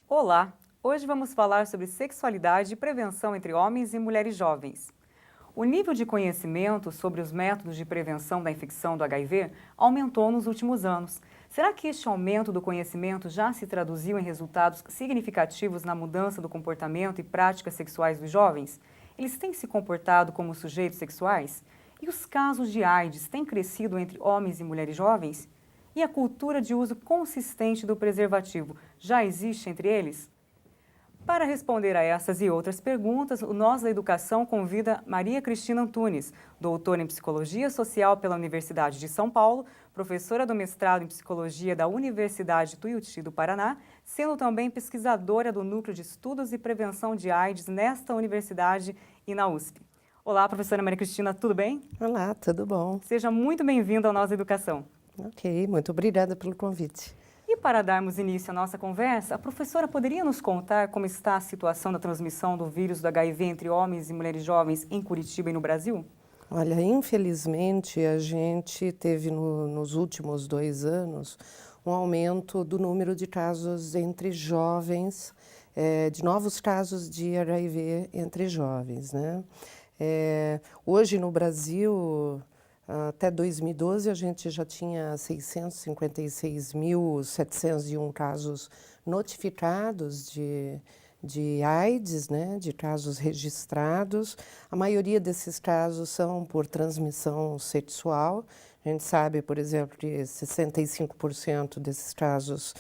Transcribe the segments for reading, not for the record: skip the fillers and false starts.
Olá! Hoje vamos falar sobre sexualidade e prevenção entre homens e mulheres jovens. O nível de conhecimento sobre os métodos de prevenção da infecção do HIV aumentou nos últimos anos. Será que este aumento do conhecimento já se traduziu em resultados significativos na mudança do comportamento e práticas sexuais dos jovens? Eles têm se comportado como sujeitos sexuais? E os casos de AIDS têm crescido entre homens e mulheres jovens? E a cultura de uso consistente do preservativo já existe entre eles? Para responder a essas e outras perguntas, o Nós da Educação convida Maria Cristina Antunes, doutora em Psicologia Social pela Universidade de São Paulo, professora do mestrado em Psicologia da Universidade Tuiuti do Paraná, sendo também pesquisadora do Núcleo de Estudos e Prevenção de AIDS nesta universidade e na USP. Olá, professora Maria Cristina, tudo bem? Olá, tudo bom? Seja muito bem-vinda ao Nós da Educação. Ok, muito obrigada pelo convite. E para darmos início à nossa conversa, a professora poderia nos contar como está a situação da transmissão do vírus do HIV entre homens e mulheres jovens em Curitiba e no Brasil? Olha, infelizmente a gente teve nos últimos 2 anos um aumento do número de casos entre jovens, de novos casos de HIV entre jovens, né? Hoje no Brasil, até 2012, a gente já tinha 656.701 casos notificados de AIDS, né, de casos registrados. A maioria desses casos são por transmissão sexual. A gente sabe, por exemplo, que 65% desses casos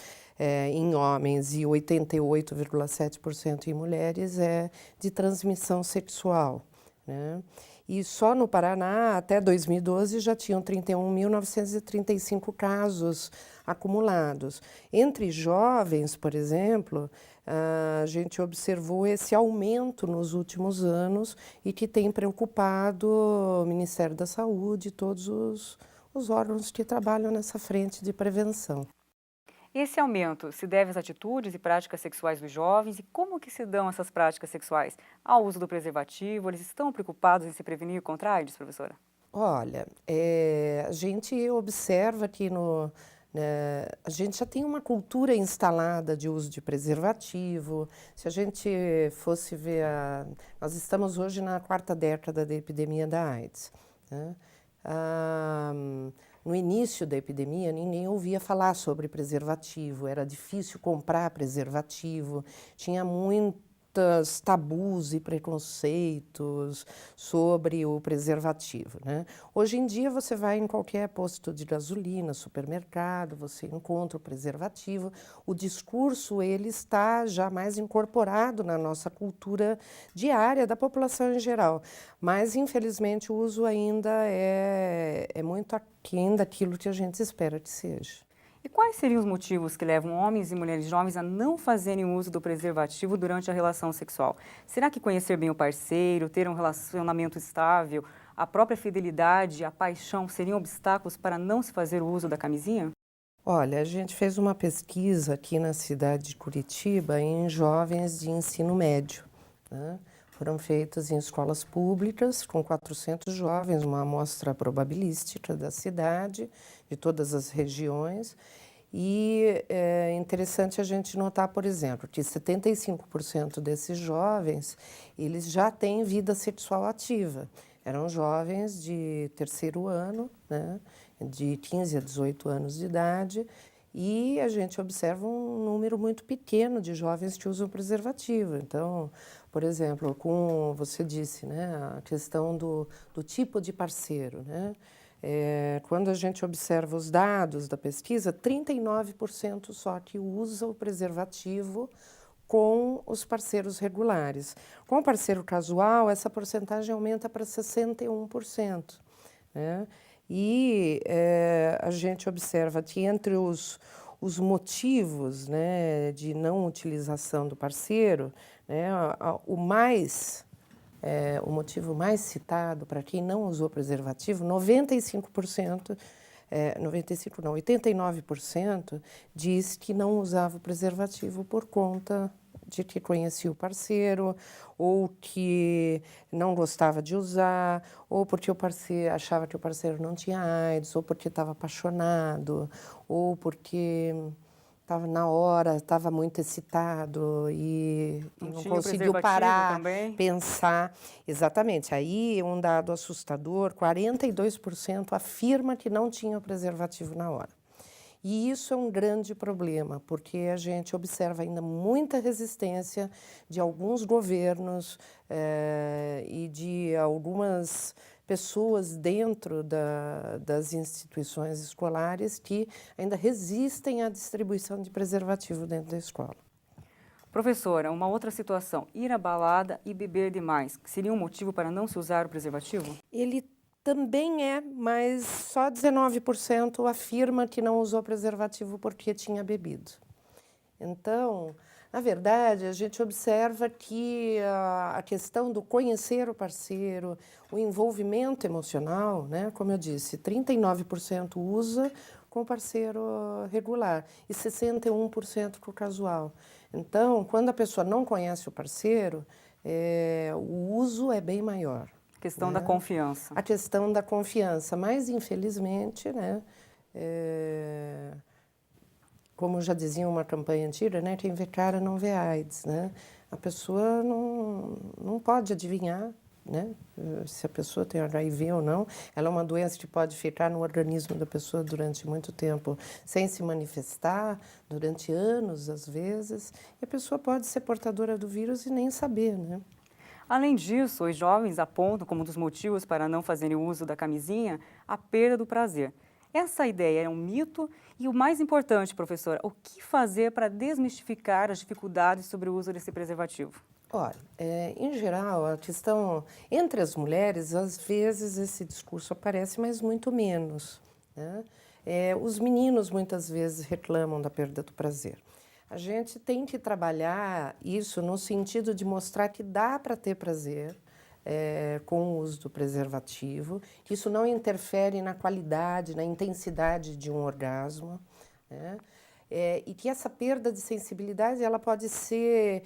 em homens e 88,7% em mulheres é de transmissão sexual, né? E só no Paraná, até 2012, já tinham 31.935 casos acumulados. Entre jovens, por exemplo, a gente observou esse aumento nos últimos anos e que tem preocupado o Ministério da Saúde e todos os órgãos que trabalham nessa frente de prevenção. Esse aumento se deve às atitudes e práticas sexuais dos jovens e como que se dão essas práticas sexuais? Ao uso do preservativo, eles estão preocupados em se prevenir contra a AIDS, professora? Olha, a gente observa que a gente já tem uma cultura instalada de uso de preservativo. Se a gente fosse ver, nós estamos hoje na 4ª década da epidemia da AIDS, né? No início da epidemia, ninguém ouvia falar sobre preservativo, era difícil comprar preservativo, tinha muitos tabus e preconceitos sobre o preservativo, né? Hoje em dia você vai em qualquer posto de gasolina, supermercado, você encontra o preservativo. O discurso ele está já mais incorporado na nossa cultura diária da população em geral, mas infelizmente o uso ainda é muito aquém daquilo que a gente espera que seja. E quais seriam os motivos que levam homens e mulheres jovens a não fazerem uso do preservativo durante a relação sexual? Será que conhecer bem o parceiro, ter um relacionamento estável, a própria fidelidade, a paixão seriam obstáculos para não se fazer o uso da camisinha? Olha, a gente fez uma pesquisa aqui na cidade de Curitiba em jovens de ensino médio, né? Foram feitas em escolas públicas com 400 jovens, uma amostra probabilística da cidade, de todas as regiões. E é interessante a gente notar, por exemplo, que 75% desses jovens, eles já têm vida sexual ativa. Eram jovens de 3º ano, né, de 15 a 18 anos de idade, e a gente observa um número muito pequeno de jovens que usam preservativo. Então, por exemplo, como você disse, né, a questão do tipo de parceiro, né? Quando a gente observa os dados da pesquisa, 39% só que usa o preservativo com os parceiros regulares. Com o parceiro casual, essa porcentagem aumenta para 61%, né? E a gente observa que entre os motivos, né, de não utilização do parceiro, né, o motivo mais citado para quem não usou preservativo, 95%, 95 não, 89% diz que não usava o preservativo por conta de que conhecia o parceiro, ou que não gostava de usar, ou porque o parceiro achava que o parceiro não tinha AIDS, ou porque estava apaixonado, ou porque estava na hora, estava muito excitado e não Tinha o conseguiu preservativo parar, também? pensar. Exatamente. Aí, um dado assustador, 42% afirma que não tinha o preservativo na hora. E isso é um grande problema, porque a gente observa ainda muita resistência de alguns governos e de algumas pessoas dentro das instituições escolares que ainda resistem à distribuição de preservativo dentro da escola. Professora, uma outra situação, ir à balada e beber demais, seria um motivo para não se usar o preservativo? Ele também é, mas só 19% afirma que não usou preservativo porque tinha bebido. Então, na verdade, a gente observa que a questão do conhecer o parceiro, o envolvimento emocional, né, como eu disse, 39% usa com o parceiro regular e 61% com o casual. Então, quando a pessoa não conhece o parceiro, o uso é bem maior. Questão Né? da confiança. A questão da confiança, mas infelizmente, né, como já dizia uma campanha antiga, né, quem vê cara não vê AIDS, né? A pessoa não pode adivinhar, né, se a pessoa tem HIV ou não. Ela é uma doença que pode ficar no organismo da pessoa durante muito tempo sem se manifestar, durante anos às vezes, e a pessoa pode ser portadora do vírus e nem saber, né? Além disso, os jovens apontam como um dos motivos para não fazerem uso da camisinha a perda do prazer. Essa ideia é um mito e o mais importante, professora, o que fazer para desmistificar as dificuldades sobre o uso desse preservativo? Olha, em geral, a questão entre as mulheres, às vezes esse discurso aparece, mas muito menos, né? Os meninos muitas vezes reclamam da perda do prazer. A gente tem que trabalhar isso no sentido de mostrar que dá para ter prazer com o uso do preservativo, que isso não interfere na qualidade, na intensidade de um orgasmo, né? E que essa perda de sensibilidade ela pode ser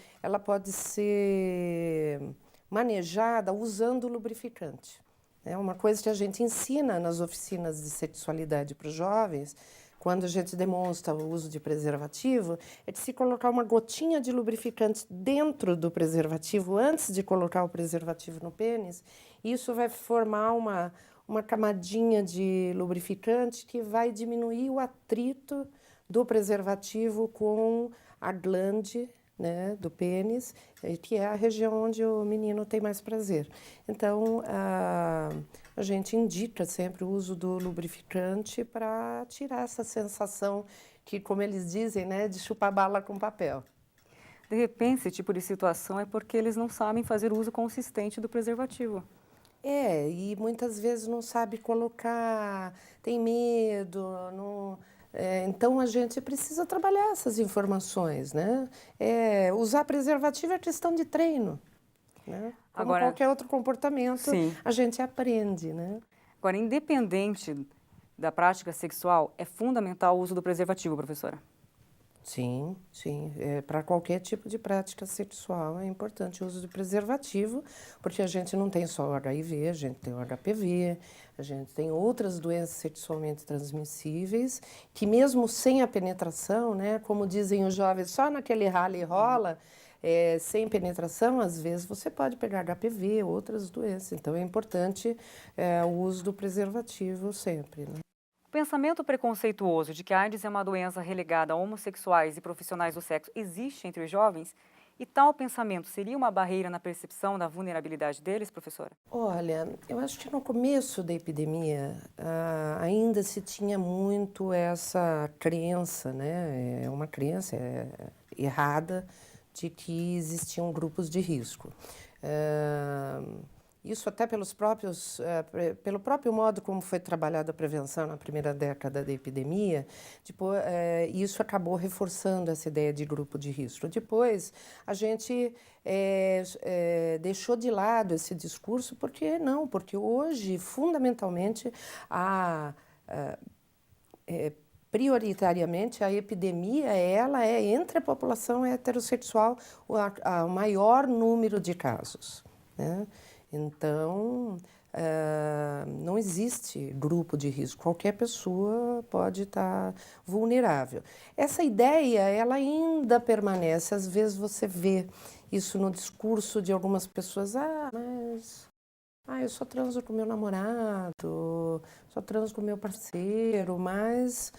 manejada usando lubrificante. É uma coisa que a gente ensina nas oficinas de sexualidade para os jovens, quando a gente demonstra o uso de preservativo, é de se colocar uma gotinha de lubrificante dentro do preservativo antes de colocar o preservativo no pênis. Isso vai formar uma camadinha de lubrificante que vai diminuir o atrito do preservativo com a glande, né, do pênis, que é a região onde o menino tem mais prazer. Então, a gente indica sempre o uso do lubrificante para tirar essa sensação que, como eles dizem, né, de chupar bala com papel. De repente, esse tipo de situação é porque eles não sabem fazer uso consistente do preservativo. E muitas vezes não sabe colocar, tem medo, não... então a gente precisa trabalhar essas informações, né? Usar preservativo é questão de treino, né? Como Agora, qualquer outro comportamento, sim. a gente aprende, né? Agora, independente da prática sexual, é fundamental o uso do preservativo, professora. Sim, sim. Para qualquer tipo de prática sexual é importante o uso de preservativo, porque a gente não tem só o HIV, a gente tem o HPV, a gente tem outras doenças sexualmente transmissíveis, que mesmo sem a penetração, né, como dizem os jovens, só naquele rala e rola, sem penetração, às vezes você pode pegar HPV, outras doenças. Então é importante o uso do preservativo sempre, né? O pensamento preconceituoso de que a AIDS é uma doença relegada a homossexuais e profissionais do sexo existe entre os jovens? E tal pensamento seria uma barreira na percepção da vulnerabilidade deles, professora? Olha, eu acho que no começo da epidemia ainda se tinha muito essa crença, né? É uma crença errada de que existiam grupos de risco. Isso até pelo próprio modo como foi trabalhada a prevenção na primeira década da epidemia, depois, isso acabou reforçando essa ideia de grupo de risco. Depois, a gente deixou de lado esse discurso, porque hoje, fundamentalmente, prioritariamente, a epidemia, ela é entre a população heterossexual o maior número de casos, né? Então, não existe grupo de risco, qualquer pessoa pode estar vulnerável. Essa ideia, ela ainda permanece, às vezes você vê isso no discurso de algumas pessoas, eu só transo com meu namorado, só transo com meu parceiro, mas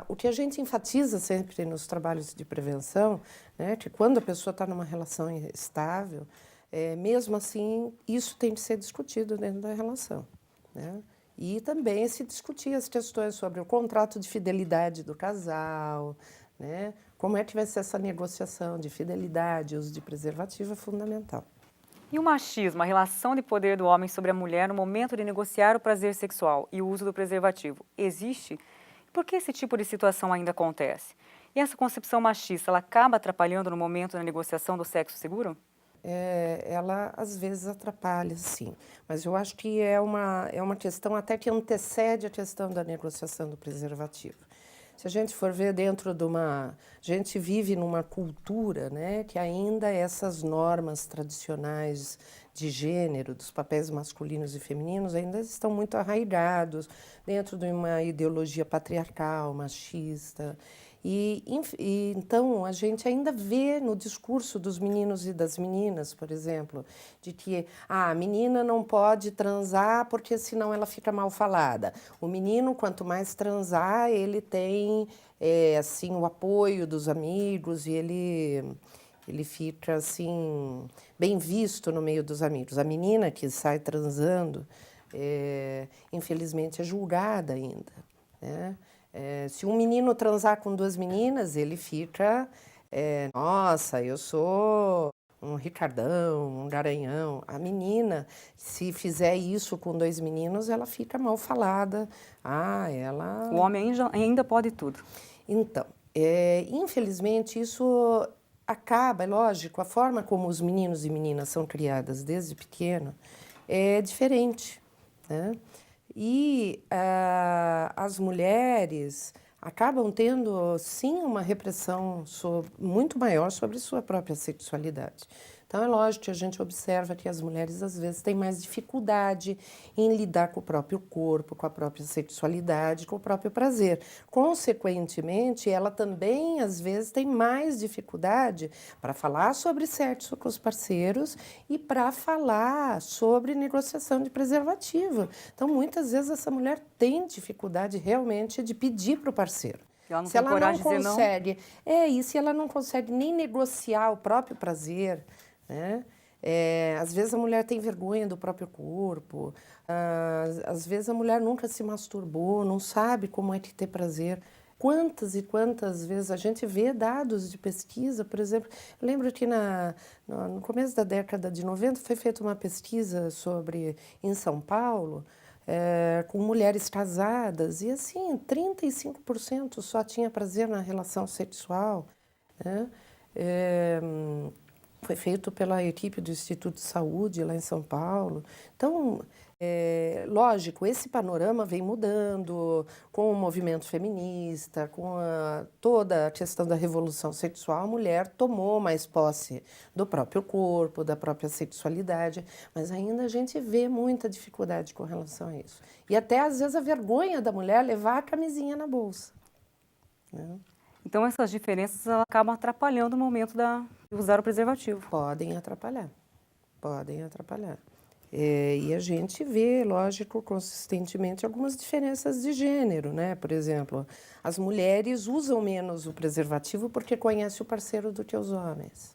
o que a gente enfatiza sempre nos trabalhos de prevenção, né, que quando a pessoa está numa relação estável, mesmo assim, isso tem de ser discutido dentro da relação, né? E também se discutir as questões sobre o contrato de fidelidade do casal, né? Como é que vai ser essa negociação de fidelidade, uso de preservativo é fundamental. E o machismo, a relação de poder do homem sobre a mulher no momento de negociar o prazer sexual e o uso do preservativo, existe? Por que esse tipo de situação ainda acontece? E essa concepção machista, ela acaba atrapalhando no momento da negociação do sexo seguro? Ela às vezes atrapalha, sim, mas eu acho que é uma questão até que antecede a questão da negociação do preservativo. Se a gente for ver dentro de a gente vive numa cultura, né, que ainda essas normas tradicionais de gênero, dos papéis masculinos e femininos, ainda estão muito arraigados dentro de uma ideologia patriarcal, machista. Então, a gente ainda vê no discurso dos meninos e das meninas, por exemplo, de que a menina não pode transar porque senão ela fica mal falada. O menino, quanto mais transar, ele tem assim, o apoio dos amigos e ele fica assim, bem visto no meio dos amigos. A menina que sai transando, infelizmente, é julgada ainda, né? Se um menino transar com duas meninas, ele fica, nossa, eu sou um Ricardão, um Garanhão. A menina, se fizer isso com dois meninos, ela fica mal falada. O homem ainda pode tudo. Então, infelizmente, isso acaba, é lógico, a forma como os meninos e meninas são criadas desde pequeno é diferente, né? E as mulheres acabam tendo, sim, uma repressão muito maior sobre sua própria sexualidade. Então, é lógico que a gente observa que as mulheres, às vezes, têm mais dificuldade em lidar com o próprio corpo, com a própria sexualidade, com o próprio prazer. Consequentemente, ela também, às vezes, tem mais dificuldade para falar sobre sexo com os parceiros e para falar sobre negociação de preservativo. Então, muitas vezes, essa mulher tem dificuldade realmente de pedir para o parceiro. Ela não Se tem ela não coragem de dizer não? consegue, e se ela não consegue nem negociar o próprio prazer, né? Às vezes a mulher tem vergonha do próprio corpo, às vezes a mulher nunca se masturbou, não sabe como é que ter prazer. Quantas e quantas vezes a gente vê dados de pesquisa, por exemplo, eu lembro que no começo da década de 90 foi feita uma pesquisa em São Paulo, com mulheres casadas, e assim, 35% só tinha prazer na relação sexual, né? Foi feito pela equipe do Instituto de Saúde lá em São Paulo. Então, lógico, esse panorama vem mudando com o movimento feminista, com toda a questão da revolução sexual. A mulher tomou mais posse do próprio corpo, da própria sexualidade, mas ainda a gente vê muita dificuldade com relação a isso. E até, às vezes, a vergonha da mulher levar a camisinha na bolsa, né? Então, essas diferenças elas acabam atrapalhando o momento de usar o preservativo. Podem atrapalhar, podem atrapalhar. E a gente vê, lógico, consistentemente algumas diferenças de gênero, né? Por exemplo, as mulheres usam menos o preservativo porque conhecem o parceiro do que os homens.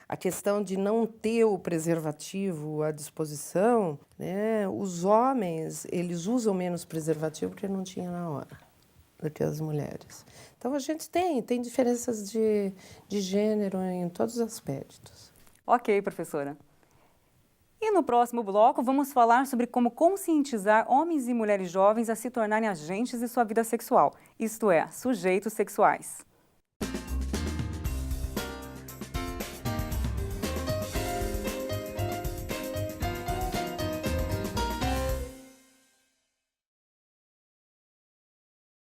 A questão de não ter o preservativo à disposição, né? Os homens, eles usam menos preservativo porque não tinha na hora do que as mulheres. Então, a gente tem diferenças de gênero em todos os aspectos. Ok, professora. E no próximo bloco, vamos falar sobre como conscientizar homens e mulheres jovens a se tornarem agentes de sua vida sexual, isto é, sujeitos sexuais.